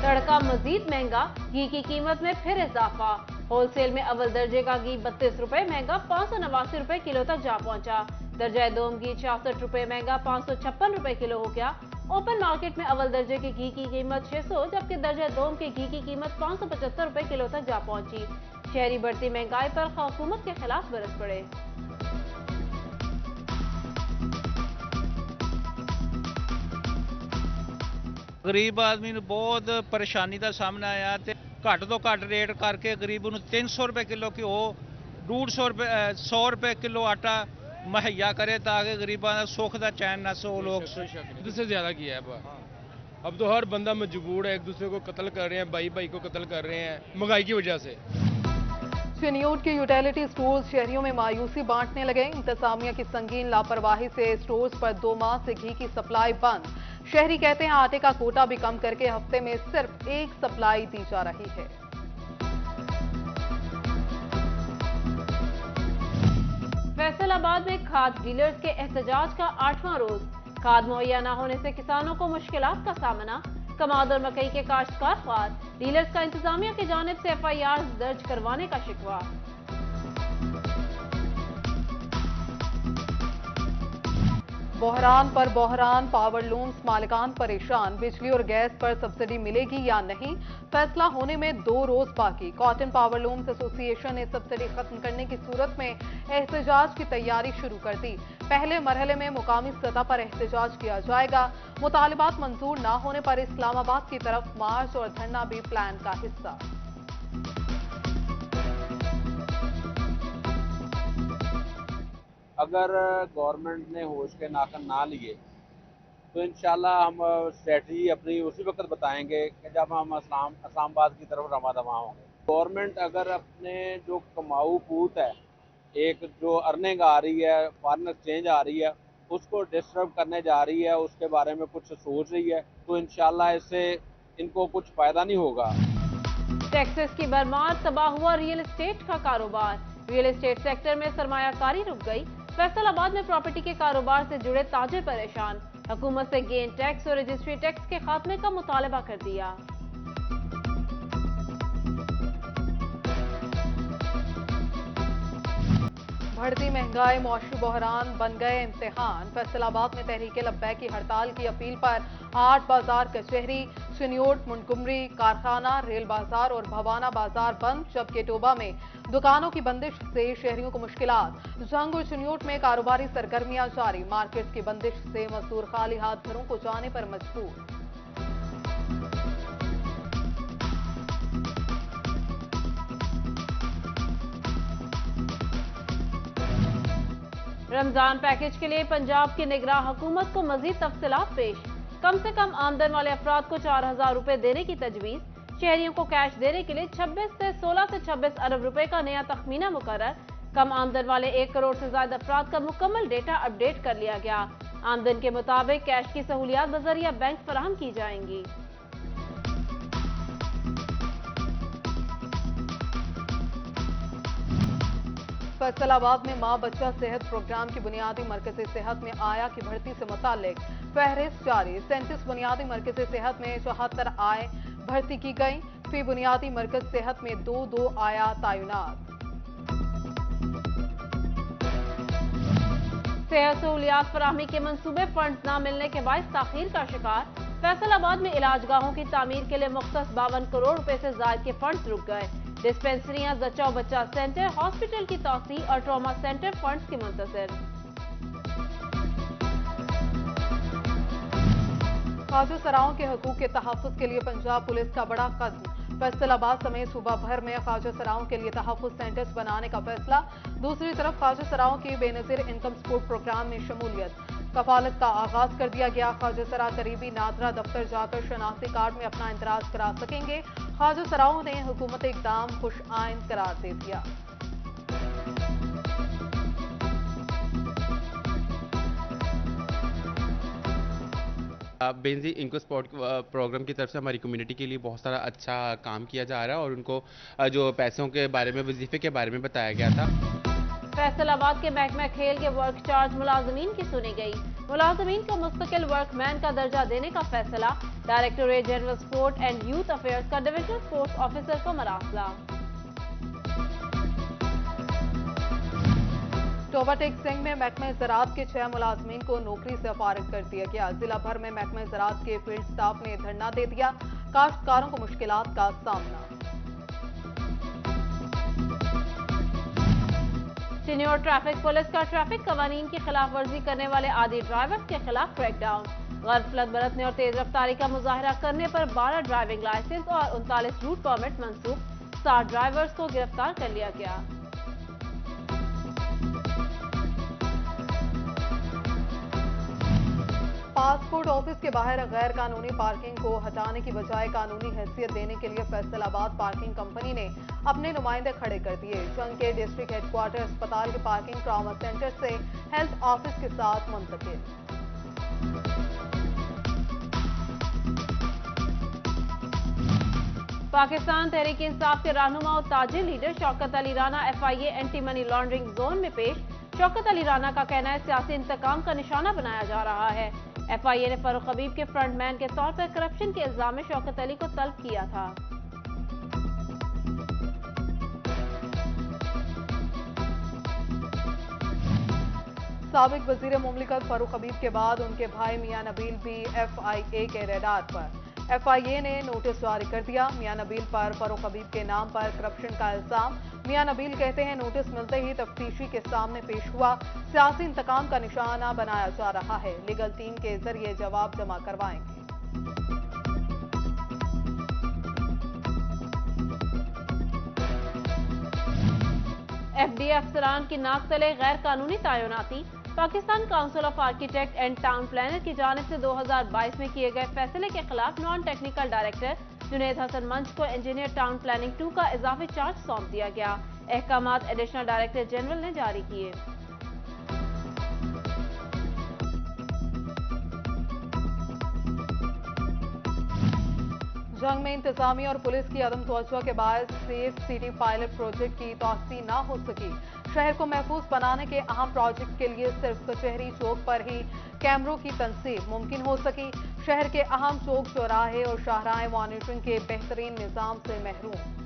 तड़का मजीद महंगा, घी की कीमत में फिर इजाफा। होलसेल में अव्वल दर्जे का घी 32 रुपए महंगा 589 रुपए किलो तक जा पहुंचा। दर्जा दोम घी 66 रुपए महंगा 556 रुपए किलो हो गया। ओपन मार्केट में अव्वल दर्जे के घी की कीमत 600, जबकि दर्जा दोम के घी की कीमत 575 रुपए किलो तक जा पहुंची। शहरी बढ़ती महंगाई पर हुकूमत के खिलाफ बरस पड़े। गरीब आदमी ਨੂੰ ਬਹੁਤ ਪਰੇਸ਼ਾਨੀ ਦਾ ਸਾਹਮਣਾ ਆਇਆ ਤੇ ਘੱਟ ਤੋਂ ਘੱਟ ਰੇਟ ਕਰਕੇ ਗਰੀਬ ਨੂੰ 300 रुपए किलो ਘਿਓ 150 रुपए 100 रुपए किलो आटा मुहैया करे ताकि गरीबों का सुख का चैन न सो लोग से ज्यादा किया है। अब तो हर बंदा मजबूर है, एक दूसरे को कत्ल कर रहे हैं, भाई भाई को कत्ल कर रहे हैं महंगाई की वजह से। चिन्यूट के यूटिलिटी स्टोर्स शहरियों में मायूसी बांटने लगे। इंतजामिया की संगीन लापरवाही से स्टोर्स पर 2 माह से घी की सप्लाई बंद। शहरी कहते हैं आटे का कोटा भी कम करके हफ्ते में सिर्फ एक सप्लाई दी जा रही है। फैसलाबाद में खाद डीलर्स के एहतजाज का 8वां रोज। खाद मुहैया न होने से किसानों को मुश्किलात का सामना। कमाद और मकई के काश्तकार ख्वार। डीलर्स का इंतजामिया की जानिब से FIR दर्ज करवाने का शिकवा। बहरान पर बहरान, पावर लूम्स मालिकान परेशान। बिजली और गैस पर सब्सिडी मिलेगी या नहीं, फैसला होने में 2 रोज बाकी। कॉटन पावर लूम्स एसोसिएशन ने सब्सिडी खत्म करने की सूरत में एहतजाज की तैयारी शुरू कर दी। पहले मरहले में मुकामी सतह पर एहतजाज किया जाएगा। मुतालिबात मंजूर न होने पर इस्लामाबाद की तरफ मार्च और धरना भी प्लान का हिस्सा। अगर गवर्नमेंट ने होश के नाखन ना लिए तो इंशाल्लाह हम स्ट्रेटजी अपनी उसी वक्त बताएंगे कि जब हम इस्लामाबाद की तरफ रवा दवा होंगे। गवर्नमेंट अगर अपने जो कमाऊ पूत है, एक जो अर्निंग आ रही है, फॉरेन एक्सचेंज आ रही है, उसको डिस्टर्ब करने जा रही है, उसके बारे में कुछ सोच रही है, तो इंशाल्लाह इससे इनको कुछ फायदा नहीं होगा। टेक्सास की भरमार, तबाह हुआ रियल एस्टेट का कारोबार। रियल एस्टेट सेक्टर में सरमायाकारी रुक गई। फैसलाबाद में प्रॉपर्टी के कारोबार से जुड़े ताजिर परेशान। हुकूमत से गेन टैक्स और रजिस्ट्री टैक्स के खात्मे का मुतालबा कर दिया। बढ़ती महंगाई, मौसमी बहरान बन गए इम्तिहान। फैसलाबाद में तहरीके लब्बैक की हड़ताल की अपील पर 8 बाजार कचहरी, चिन्यूट, मुंटगुमरी, कारखाना, रेल बाजार और भवाना बाजार बंद। जबकि टोबा में दुकानों की बंदिश से शहरियों को मुश्किलात। जंग और चिन्यूट में कारोबारी सरगर्मियां जारी। मार्केट की बंदिश से मजदूर खाली हाथ घरों को जाने पर मजबूर। रमजान पैकेज के लिए पंजाब की निगरां हुकूमत को मजीद तफसीलात पेश। कम से कम आमदन वाले अफराद को 4000 रुपए देने की तजवीज। शहरियों को कैश देने के लिए 16 से 26 अरब रुपए का नया तखमीना मुकर्रर। कम आमदन वाले 1 करोड़ से ज्यादा अफराद का मुकम्मल डेटा अपडेट कर लिया गया। आमदन के मुताबिक कैश की सहूलियात बजरिया बैंक फराहम की जाएंगी। फैसलाबाद में मां बच्चा सेहत प्रोग्राम की बुनियादी मरकजी सेहत में आया की भर्ती से मुतालिक फहरिस्त जारी। 37 बुनियादी मरकजी सेहत में 74 आय भर्ती की गई। फी बुनियादी मरकज सेहत में 2 आया तैनात। सेहत सहूलियात फराहमी के मंसूबे फंड न मिलने के बायस ताखीर का शिकार। फैसलाबाद में इलाजगाहों की तामीर के लिए मुख्तस 52 करोड़ रुपए से ज्यादा के फंड रुक गए। डिस्पेंसरियां, जच्चा बच्चा सेंटर, हॉस्पिटल की तौसी और ट्रॉमा सेंटर फंड्स की मुंतजर। ख्वाजा सराओं के हकूक के तहफ़्फ़ुज़ के लिए पंजाब पुलिस का बड़ा कदम। फैसलाबाद समेत सूबा भर में ख्वाजा सराओं के लिए तहफ़्फ़ुज़ सेंटर्स बनाने का फैसला। दूसरी तरफ ख्वाजा सराओं की बेनज़ीर इनकम सपोर्ट प्रोग्राम में शमूलियत। कफालत का आगाज कर दिया गया। ख्वाजा सरा करीबी नादरा दफ्तर जाकर शनाख्ती कार्ड में अपना इंतराज करा सकेंगे। ख्वाजा सराओं ने हुकूमत इक़दाम खुश आइंद करार दे दिया। बेनजी इनको स्पोर्ट प्रोग्राम की तरफ से हमारी कम्युनिटी के लिए बहुत सारा अच्छा काम किया जा रहा है और उनको जो पैसों के बारे में, वजीफे के बारे में बताया गया था। फैसलाबाद के महकमा खेल के वर्क चार्ज मुलाजमीन की सुनी गई। मुलाजमीन को मुस्तकिल वर्कमैन का दर्जा देने का फैसला। Directorate general sport and youth affairs का डिविजनल स्पोर्ट्स ऑफिसर को मरासला। टोबाटेक सिंह में महकमा ज़राअत के 6 मुलाजमीन को नौकरी से फारिग कर दिया गया। जिला भर में महकमा ज़राअत के फील्ड स्टाफ ने धरना दे दिया। काश्तकारों को मुश्किलात का सामना। सीनियर ट्रैफिक पुलिस का ट्रैफिक कवानीन की खिलाफ वर्जी करने वाले आदि ड्राइवर्स के खिलाफ क्रैकडाउन। गफलत बरतने और तेज रफ्तारी का मुजाहरा करने पर 12 ड्राइविंग लाइसेंस और 39 रूट परमिट मंसूख। 60 ड्राइवर्स को गिरफ्तार कर लिया गया। पासपोर्ट ऑफिस के बाहर गैर कानूनी पार्किंग को हटाने की बजाय कानूनी हैसियत देने के लिए फैसलाबाद पार्किंग कंपनी ने अपने नुमाइंदे खड़े कर दिए। जंग के डिस्ट्रिक्ट हेडक्वार्टर अस्पताल के पार्किंग ट्रॉमा सेंटर से हेल्थ ऑफिस के साथ मुंतकिल। पाकिस्तान तहरीक इंसाफ के रहनुमा और ताजिर leader Shaukat Ali Rana FIA anti money laundering zone में पेश। शौकत अली राना का कहना है सियासी इंतकाम का निशाना बनाया जा रहा है। FIA ने फारूक हबीब के फ्रंटमैन के तौर पर करप्शन के इल्जाम में शौकत अली को तलब किया था। साबिक वजीर मुमलिकत फारूक हबीब के बाद उनके भाई मियां नबील भी FIA के रेडार पर। FIA ने नोटिस जारी कर दिया। मियां नबील पर फारूक हबीब के नाम पर करप्शन का इल्जाम। मियां नबील कहते हैं नोटिस मिलते ही तफ्तीशी के सामने पेश हुआ। सियासी इंतकाम का निशाना बनाया जा रहा है। लीगल टीम के जरिए जवाब जमा करवाएंगे। FDA अफसरान की नाक तले गैर कानूनी तायुनाती। Pakistan council of architect and town planner की जानिब से 2022 में किए गए फैसले के खिलाफ non technical director Junaid Hasan मंच को इंजीनियर टाउन प्लानिंग 2 का इजाफी चार्ज सौंप दिया गया। अहकामात एडिशनल डायरेक्टर जनरल ने जारी किए। जंग में इंतजामिया और पुलिस की अदम तवज्जो के बाद सेफ सिटी पायलट प्रोजेक्ट की तौसी न हो सकी। शहर को महफूज बनाने के अहम प्रोजेक्ट के लिए सिर्फ कचहरी चौक पर ही कैमरों की तनसीब मुमकिन हो सकी। शहर के अहम चौक चौराहे और शाहराहें मॉनिटरिंग के बेहतरीन निजाम से महरूम।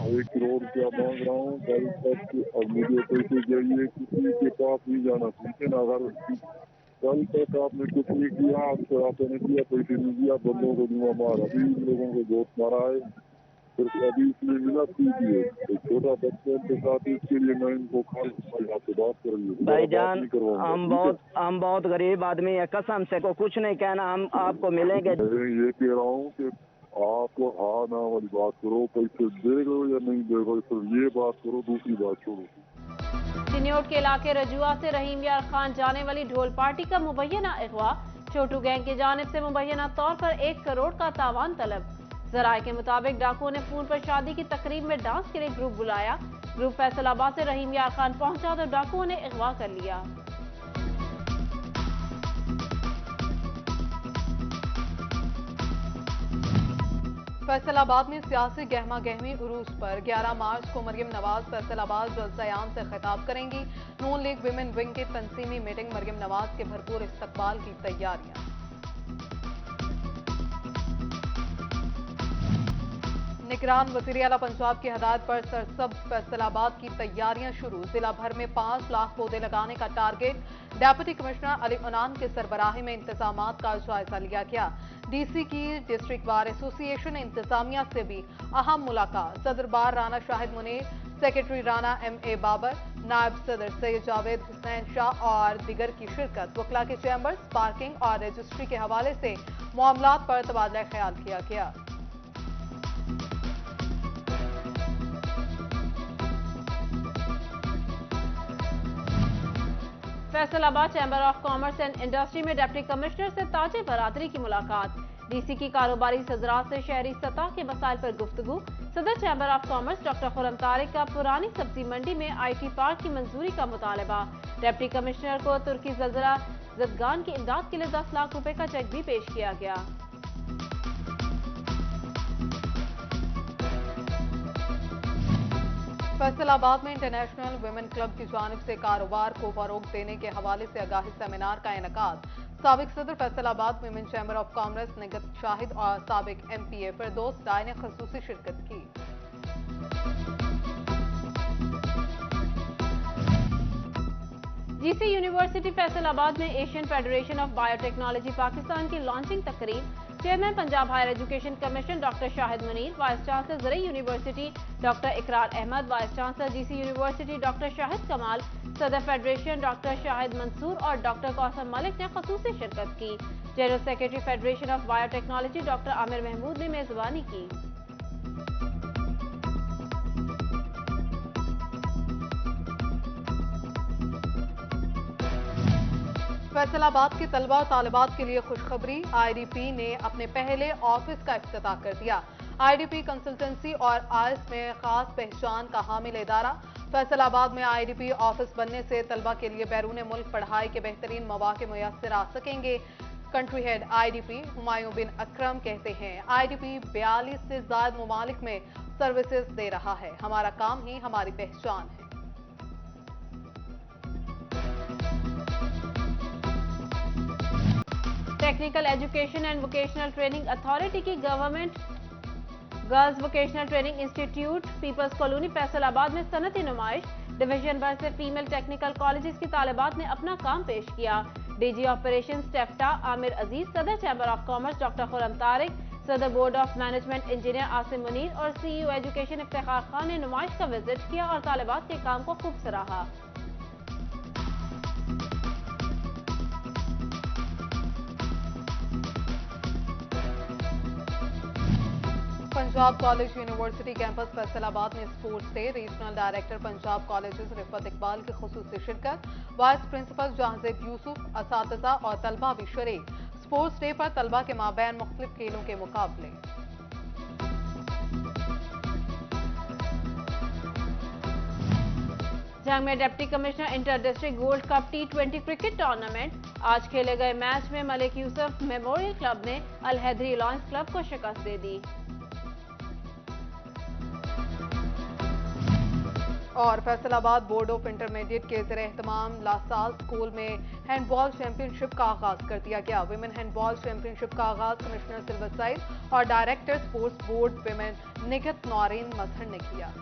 ₹1 करोड़ रुपया मांग रहा हूँ कल तक और मुझे पैसे चाहिए। किसी के पास नहीं जाना। लेकिन अगर कल तक आपने कुछ नहीं किया, आपने नहीं किया, पैसे नहीं दिया, बंदों को धुआं मारा। अभी इन लोगों को बहुत मारा है। सिर्फ अभी इसमें मिला कीजिए। एक छोटा बच्चे के साथ इसके लिए मैं इनको कॉल आपसे बात करेंगे। भाईजान हम बहुत गरीब आदमी है, कसम से को कुछ नहीं कहना, हम आपको मिलेंगे। ये कह रहा हूँ कि आपको हाँ ना वाली बात करो, पैसे दे दो या नहीं दे दो, सिर्फ ये बात करो, दूसरी बात छोड़ो। चिन्योट के इलाके रजुआ से रहीम यार खान जाने वाली ढोल पार्टी का मुबैना अगवा। छोटू गैंग की जानिब से मुबैना तौर पर 1 करोड़ का तावान तलब। जराये के मुताबिक डाकुओं ने फोन पर शादी की तकरीब में डांस के लिए ग्रुप बुलाया। ग्रुप फैसलाबाद से रहीम यार खान पहुंचा तो डाकुओं ने अगवा कर लिया। फैसलाबाद में सियासी गहमा गहमी उरूज पर 11 मार्च को मरियम नवाज फैसलाबाद जलसायाम से खिताब करेंगी। नून लीग विमेन विंग की तंजीमी मीटिंग मरियम नवाज के भरपूर इस्तकबाल की तैयारियां। निगरान वज़ीर आला पंजाब की हदायत पर सरसब्ज फैसलाबाद की तैयारियां शुरू। जिला भर में 5 लाख पौधे लगाने का टारगेट। डेप्यूटी कमिश्नर अली उनान के सरबराही में इंतजामात का जायजा लिया गया। DC की डिस्ट्रिक्ट बार एसोसिएशन इंतजामिया से भी अहम मुलाकात। सदर बार राना शाहिद मुनीर, सेक्रेटरी राना MA बाबर, नायब सदर सैयद जावेद हुसैन शाह और दिगर की शिरकत। वकला के चैम्बर्स, पार्किंग और रजिस्ट्री के हवाले से मामलात पर तबादला ख्याल किया गया। Faisalabad chamber of commerce and industry में डिप्टी कमिश्नर से ताजिर बरादरी की मुलाकात। DC की कारोबारी सदरात से शहरी सतह के मसाइल पर गुफ्तगू। सदर chamber of commerce doctor Khurram Tariq का पुरानी सब्जी मंडी में IT पार्क की मंजूरी का मुतालबा। डिप्टी कमिश्नर को तुर्की ज़लज़ला ज़दगान की इमदाद के लिए 10 लाख रुपए का चेक भी पेश किया गया। फैसलाबाद में इंटरनेशनल वुमेन क्लब की जानिब से कारोबार को फरोग देने के हवाले से आगाही सेमिनार का इनेकाद। साबिक सदर Faisalabad women chamber of commerce Nighat Shahid और साबिक MPA फिरदौस डाई ने खसूसी शिरकत की। GC यूनिवर्सिटी फैसलाबाद में Asian federation of biotechnology Pakistan की लॉन्चिंग तकरीब। Chairman Punjab higher education commission doctor Shahid Munir, vice chancellor ज़रई university doctor Iqrar Ahmad, vice chancellor GC university doctor Shahid Kamal, सदर फेडरेशन डॉक्टर शाहिद मंसूर और डॉक्टर कौसम मलिक ने खसूसी शिरकत की। General secretary federation of biotechnology doctor Aamir Mahmood ने मेजबानी की। फैसलाबाद के तलबा और तालिबात के लिए खुशखबरी। IDP ने अपने पहले ऑफिस का इफ्तिताह कर दिया। IDP कंसल्टेंसी और आइस में खास पहचान का हामिल इदारा। फैसलाबाद में IDP ऑफिस बनने से तलबा के लिए बैरून मुल्क पढ़ाई के बेहतरीन मौके मुयस्सर आ सकेंगे। कंट्री हेड IDP हुमायूं बिन अकरम कहते हैं, IDP 42 से ज्यादा ममालिक में सर्विसेज दे रहा है। हमारा काम ही हमारी पहचान है। Technical education and vocational training authority की government girls vocational training institute People's Colony Faisalabad में सनती नुमाइश। डिवीजन भर से फीमेल टेक्निकल कॉलेजेस की तालिबात ने अपना काम पेश किया। DG ऑपरेशन टेफ्टा आमिर अजीज, सदर chamber of commerce doctor Khurram Tariq, सदर board of management engineer Asim Munir और CEO एजुकेशन इफ्तिखार खान ने नुमाइश का विजिट किया और तालिबात के काम को खूब सराहा। Punjab college university campus Faisalabad में sports day. Regional director Punjab colleges Rifat Iqbal की खुसूसी शिरकत। वाइस प्रिंसिपल जहांजेब यूसुफ, असातिज़ा और तलबा भी शरीक। स्पोर्ट्स डे पर तलबा के माबैन मुख्तलिफ खेलों के मुकाबले। जंग में deputy commissioner inter district gold cup T20 cricket tournament. आज खेले गए मैच में मलिक यूसुफ मेमोरियल क्लब ने अल हैदरी लॉन्स क्लब को शिकस्त दे दी। और फैसलाबाद बोर्ड ऑफ इंटरमीडिएट के ज़ेर एहतमाम लासाल स्कूल में हैंडबॉल चैंपियनशिप का आगाज कर दिया गया। विमेन हैंडबॉल चैंपियनशिप का आगाज कमिश्नर सिल्वर साइड और director sports board women निगत Naureen मजहर ने किया।